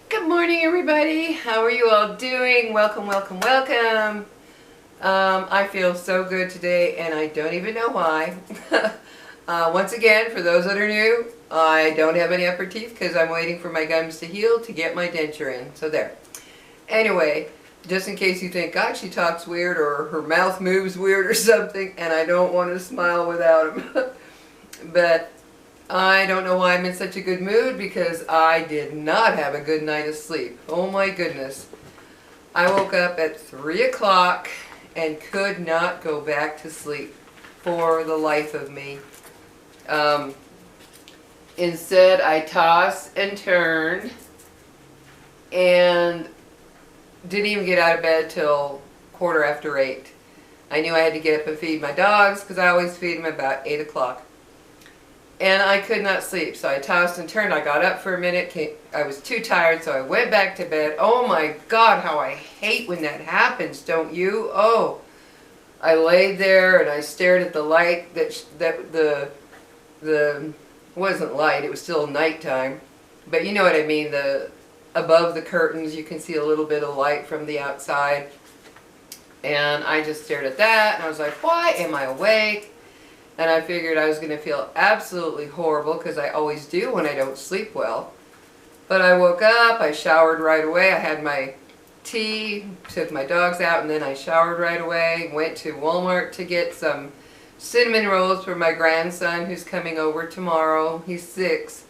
Good morning, everybody. How are you all doing? Welcome, welcome, welcome. I feel so good today, and I don't even know why. Once again, for those that are new, I don't have any upper teeth because I'm waiting for my gums to heal to get my denture in. So there. Anyway, just in case you think, God, she talks weird or her mouth moves weird or something, and I don't want to smile without him. But I don't know why I'm in such a good mood, because I did not have a good night of sleep. Oh my goodness. I woke up at 3 o'clock and could not go back to sleep for the life of me. Instead, I tossed and turned and didn't even get out of bed till 8:15. I knew I had to get up and feed my dogs because I always feed them about 8 o'clock. And I could not sleep, so I tossed and turned. I got up for a minute. I was too tired, so I went back to bed. Oh my God, how I hate when that happens, don't you? Oh, I laid there and I stared at the light that wasn't light, it was still nighttime. But you know what I mean, above the curtains you can see a little bit of light from the outside. And I just stared at that and I was like, why am I awake? And I figured I was going to feel absolutely horrible, because I always do when I don't sleep well. But I woke up, I showered right away, I had my tea, took my dogs out, and then I showered right away, went to Walmart to get some cinnamon rolls for my grandson who's coming over tomorrow. He's 6,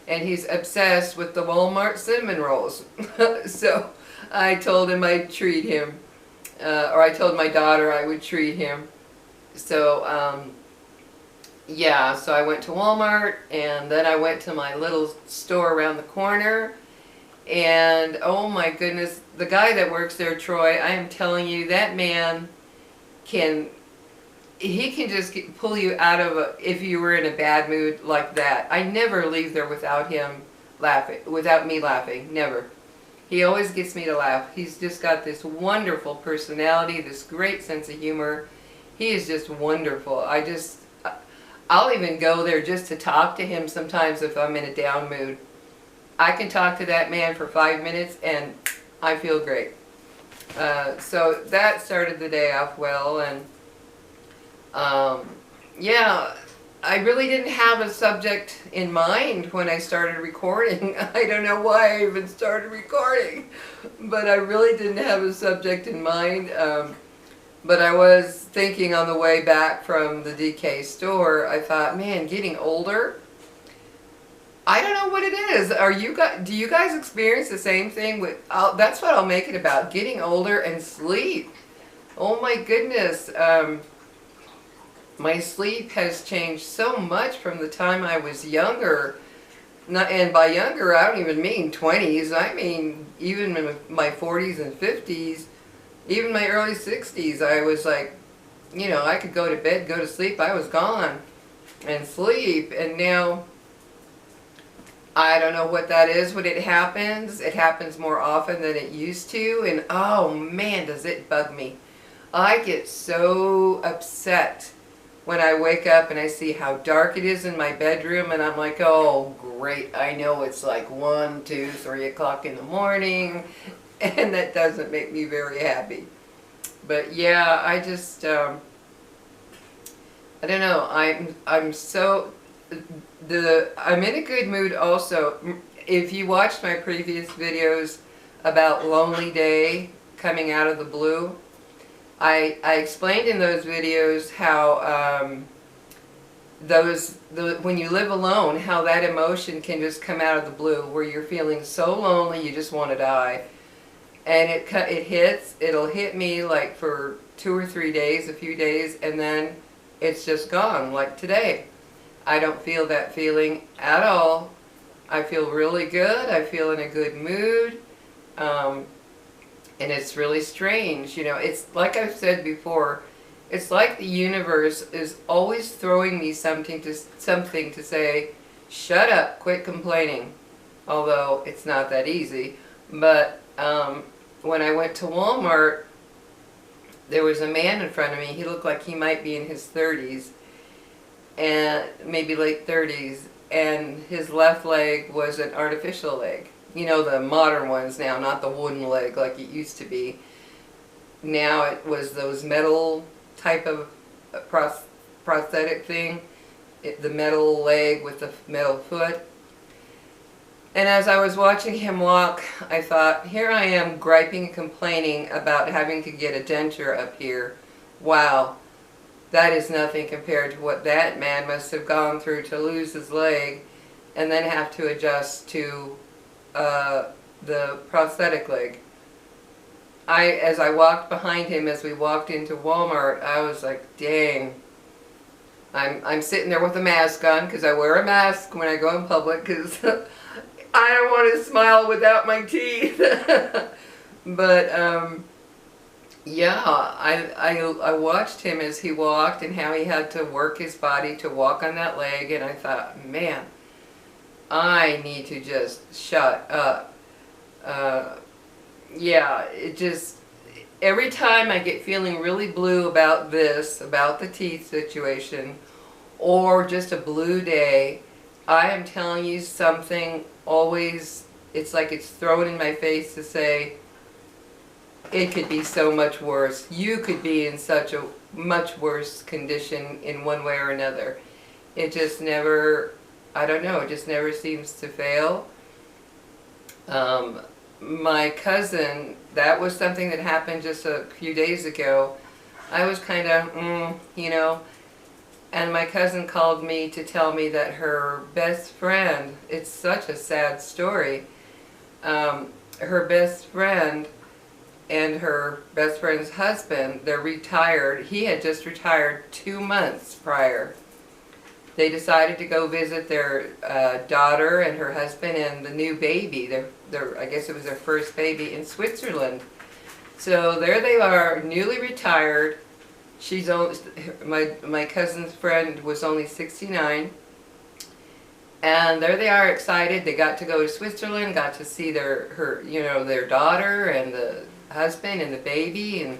and he's obsessed with the Walmart cinnamon rolls. So I told him I'd treat him, or I told my daughter I would treat him. So, yeah, so I went to Walmart, and then I went to my little store around the corner, and oh my goodness, the guy that works there, Troy, I am telling you, that man can just pull you out of if you were in a bad mood like that. I never leave there without him laughing, without me laughing, never. He always gets me to laugh. He's just got this wonderful personality, this great sense of humor. He is just wonderful. I'll even go there just to talk to him sometimes if I'm in a down mood. I can talk to that man for 5 minutes and I feel great. So that started the day off well, and yeah, I really didn't have a subject in mind when I started recording. I don't know why I even started recording, but I really didn't have a subject in mind. But I was thinking on the way back from the DK store, I thought, man, getting older, I don't know what it is. Do you guys experience the same thing? That's what I'll make it about, getting older and sleep. Oh my goodness. My sleep has changed so much from the time I was younger. And by younger, I don't even mean 20s. I mean even in my 40s and 50s. Even my early 60s, I was like, you know, I could go to bed, go to sleep, I was gone and sleep. And now, I don't know what that is when it happens. It happens more often than it used to, and oh man, does it bug me. I get so upset when I wake up and I see how dark it is in my bedroom, and I'm like, oh great, I know it's like 1, 2, 3 o'clock in the morning. And that doesn't make me very happy. But yeah, I just, I don't know, I'm in a good mood also. If you watched my previous videos about Lonely Day coming out of the blue, I explained in those videos how when you live alone, how that emotion can just come out of the blue, where you're feeling so lonely you just want to die. And it'll hit me like for 2 or 3 days, a few days, and then it's just gone, like today. I don't feel that feeling at all. I feel really good, I feel in a good mood, and it's really strange, you know. It's like I've said before, it's like the universe is always throwing me something to say, shut up, quit complaining. Although it's not that easy, but when I went to Walmart, there was a man in front of me. He looked like he might be in his 30s. and maybe late 30s, and his left leg was an artificial leg. You know, the modern ones now, not the wooden leg like it used to be. Now it was those metal type of prosthetic thing, the metal leg with the metal foot. And as I was watching him walk, I thought, here I am griping and complaining about having to get a denture up here. Wow, that is nothing compared to what that man must have gone through to lose his leg and then have to adjust to the prosthetic leg. As I walked behind him, as we walked into Walmart, I was like, dang. I'm sitting there with a mask on, because I wear a mask when I go in public, because I don't want to smile without my teeth. But yeah, I watched him as he walked and how he had to work his body to walk on that leg, and I thought, man, I need to just shut up. Yeah, it just, every time I get feeling really blue about this, about the teeth situation, or just a blue day, I am telling you something always, it's like it's thrown in my face to say, it could be so much worse. You could be in such a much worse condition in one way or another. It just never, I don't know, it just never seems to fail. My cousin, that was something that happened just a few days ago. I was kind of, you know, and my cousin called me to tell me that her best friend, it's such a sad story, her best friend and her best friend's husband, they're retired. He had just retired 2 months prior. They decided to go visit their daughter and her husband and the new baby. I guess it was their first baby in Switzerland. So there they are, newly retired. She's only, my cousin's friend was only 69. And there they are, excited. They got to go to Switzerland, got to see their daughter and the husband and the baby,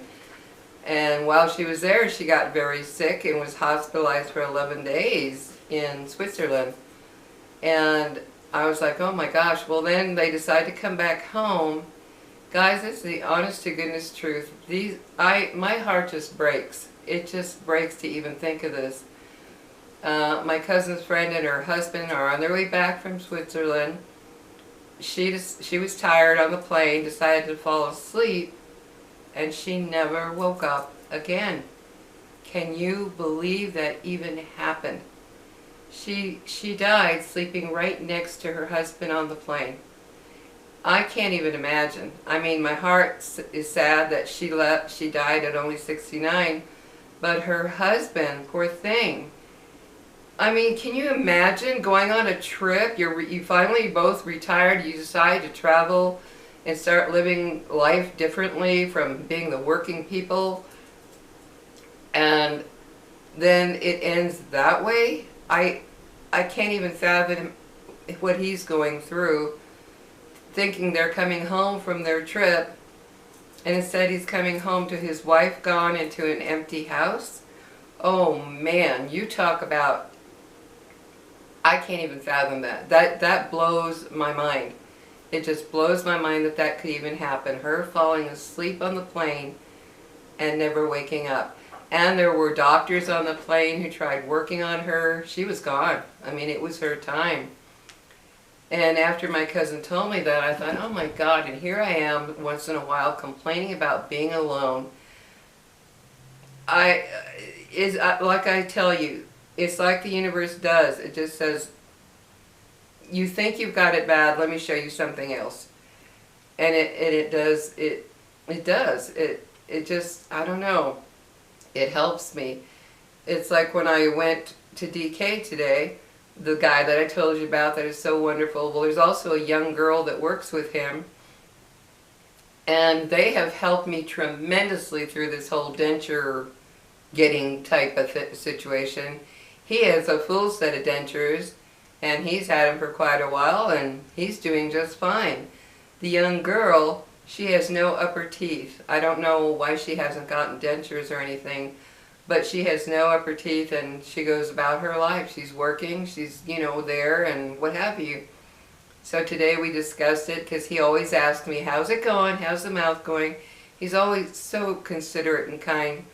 and while she was there, she got very sick and was hospitalized for 11 days in Switzerland. And I was like, oh my gosh. Well, then they decided to come back home. Guys, it's the honest to goodness truth. My heart just breaks. It just breaks to even think of this. My cousin's friend and her husband are on their way back from Switzerland. She was tired on the plane, decided to fall asleep, and she never woke up again. Can you believe that even happened? She died sleeping right next to her husband on the plane. I can't even imagine. I mean, my heart is sad that she died at only 69, but her husband, poor thing. I mean, can you imagine going on a trip? You finally both retired. You decide to travel and start living life differently from being the working people, and then it ends that way. I can't even fathom what he's going through, thinking they're coming home from their trip, and instead he's coming home to his wife gone and to an empty house. Oh man, you talk about, I can't even fathom that. That blows my mind. It just blows my mind that that could even happen. Her falling asleep on the plane and never waking up. And there were doctors on the plane who tried working on her. She was gone. I mean, it was her time. And after my cousin told me that, I thought, oh my God, and here I am once in a while complaining about being alone. Like I tell you, it's like the universe does. It just says, you think you've got it bad, let me show you something else. And it does. It just, I don't know. It helps me. It's like when I went to DK today, the guy that I told you about that is so wonderful. Well, there's also a young girl that works with him, and they have helped me tremendously through this whole denture getting type of situation. He has a full set of dentures, and he's had them for quite a while, and he's doing just fine. The young girl, she has no upper teeth. I don't know why she hasn't gotten dentures or anything, but she has no upper teeth, and she goes about her life. She's working, she's, there and what have you. So today we discussed it because he always asked me, how's it going? How's the mouth going? He's always so considerate and kind.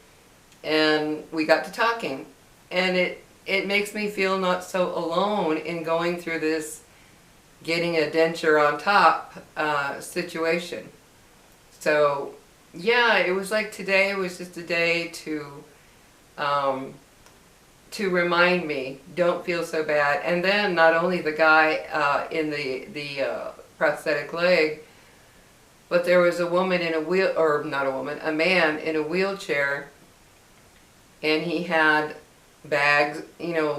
And we got to talking. And it makes me feel not so alone in going through this getting a denture on top situation. So yeah, it was like today was just a day to remind me, don't feel so bad. And then not only the guy in the prosthetic leg, but there was a woman in a a man in a wheelchair, and he had bags,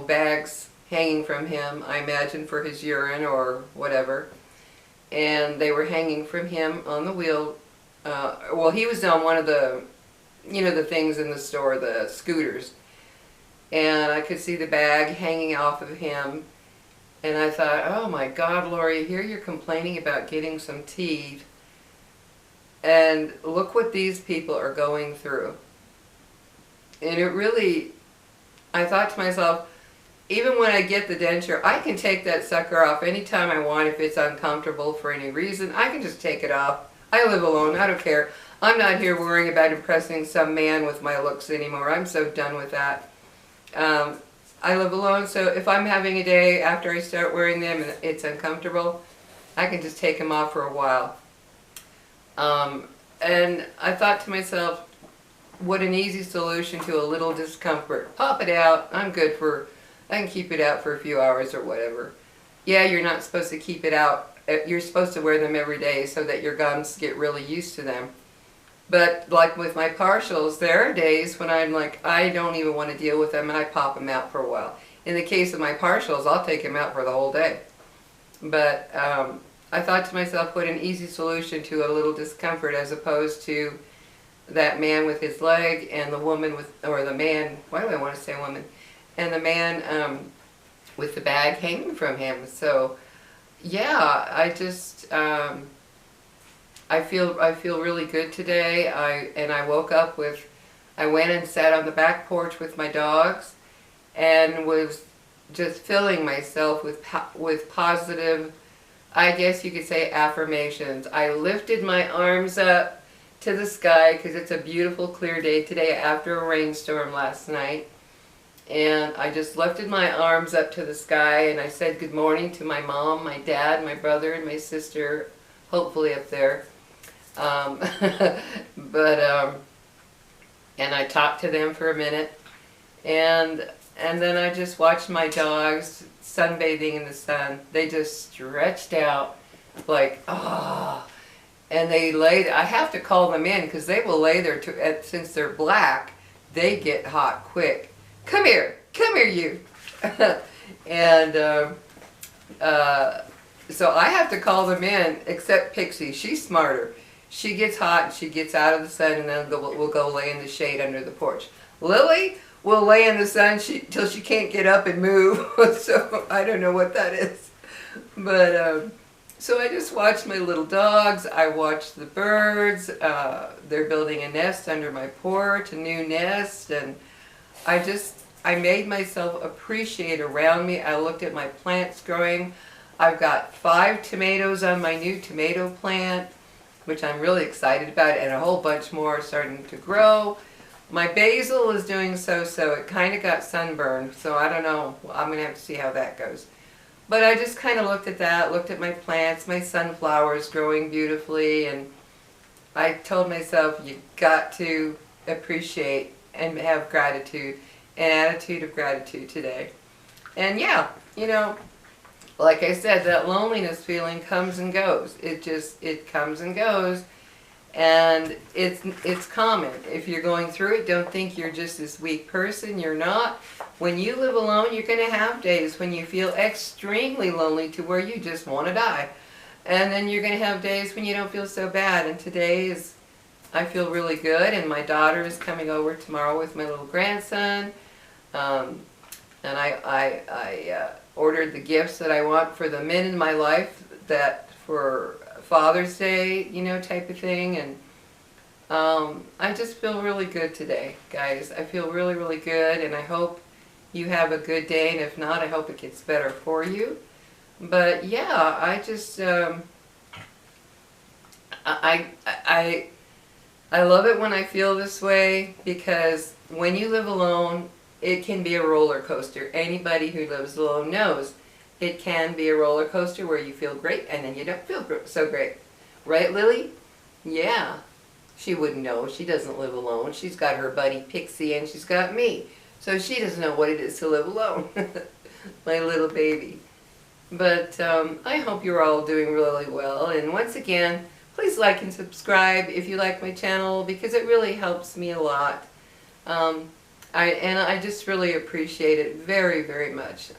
bags hanging from him, I imagine for his urine or whatever. And they were hanging from him on the wheel. Well, he was on one of the, the things in the store, the scooters. And I could see the bag hanging off of him. And I thought, oh my God, Lori, here you're complaining about getting some teeth. And look what these people are going through. And it really, I thought to myself, even when I get the denture, I can take that sucker off anytime I want if it's uncomfortable for any reason. I can just take it off. I live alone. I don't care. I'm not here worrying about impressing some man with my looks anymore. I'm so done with that. I live alone, so if I'm having a day after I start wearing them and it's uncomfortable, I can just take them off for a while. And I thought to myself, what an easy solution to a little discomfort. Pop it out. I can keep it out for a few hours or whatever. Yeah, you're not supposed to keep it out. You're supposed to wear them every day so that your gums get really used to them. But like with my partials, there are days when I'm like, I don't even want to deal with them, and I pop them out for a while. In the case of my partials, I'll take them out for the whole day. But I thought to myself, what an easy solution to a little discomfort, as opposed to that man with his leg and the woman with, or the man, why do I want to say woman? And the man with the bag hanging from him. So yeah, I just, I feel really good today. I woke up with, I went and sat on the back porch with my dogs and was just filling myself with positive, I guess you could say, affirmations. I lifted my arms up to the sky because it's a beautiful clear day today after a rainstorm last night. And I just lifted my arms up to the sky and I said good morning to my mom, my dad, my brother, and my sister, hopefully up there. And I talked to them for a minute, and then I just watched my dogs sunbathing in the sun. They just stretched out like, ah, and they laid. I have to call them in because they will lay there since they're black. They get hot quick. Come here, you. And so I have to call them in. Except Pixie, she's smarter. She gets hot, she gets out of the sun, and then we'll go lay in the shade under the porch. Lily will lay in the sun till she can't get up and move. So I don't know what that is. But so I just watched my little dogs. I watched the birds. They're building a nest under my porch, a new nest, and I made myself appreciate around me. I looked at my plants growing. I've got 5 tomatoes on my new tomato plant, which I'm really excited about, and a whole bunch more are starting to grow. My basil is doing so-so. It kind of got sunburned, so I don't know. I'm going to have to see how that goes. But I just kind of looked at that, looked at my plants, my sunflowers growing beautifully, and I told myself, you got to appreciate and have gratitude, an attitude of gratitude today. And yeah, like I said, that loneliness feeling comes and goes. It comes and goes, and it's common. If you're going through it, don't think you're just this weak person. You're not. When you live alone, you're going to have days when you feel extremely lonely to where you just want to die. And then you're going to have days when you don't feel so bad. And today is, I feel really good, and my daughter is coming over tomorrow with my little grandson. And I ordered the gifts that I want for the men in my life, that for Father's Day, type of thing. And I just feel really good today, guys. I feel really, really good, and I hope you have a good day, and if not, I hope it gets better for you. But yeah, I just, I love it when I feel this way, because when you live alone, it can be a roller coaster. Anybody who lives alone knows it can be a roller coaster where you feel great and then you don't feel so great. Right, Lily? Yeah. She wouldn't know. She doesn't live alone. She's got her buddy Pixie and she's got me. So she doesn't know what it is to live alone. My little baby. But I hope you're all doing really well. And once again, please like and subscribe if you like my channel, because it really helps me a lot. I just really appreciate it very, very much.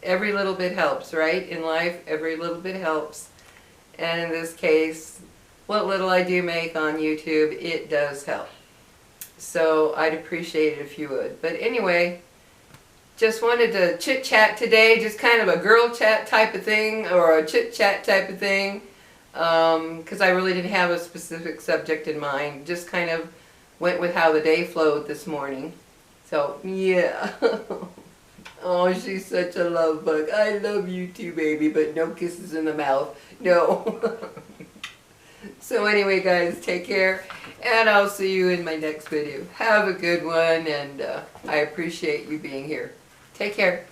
Every little bit helps, right? In life, every little bit helps. And in this case, what little I do make on YouTube, it does help. So I'd appreciate it if you would. But anyway, just wanted to chit chat today, just kind of a girl chat type of thing, or a chit chat type of thing, because I really didn't have a specific subject in mind. Just kind of went with how the day flowed this morning. So yeah. Oh, she's such a love bug. I love you too, baby, but no kisses in the mouth. No. So anyway, guys, take care, and I'll see you in my next video. Have a good one, and I appreciate you being here. Take care.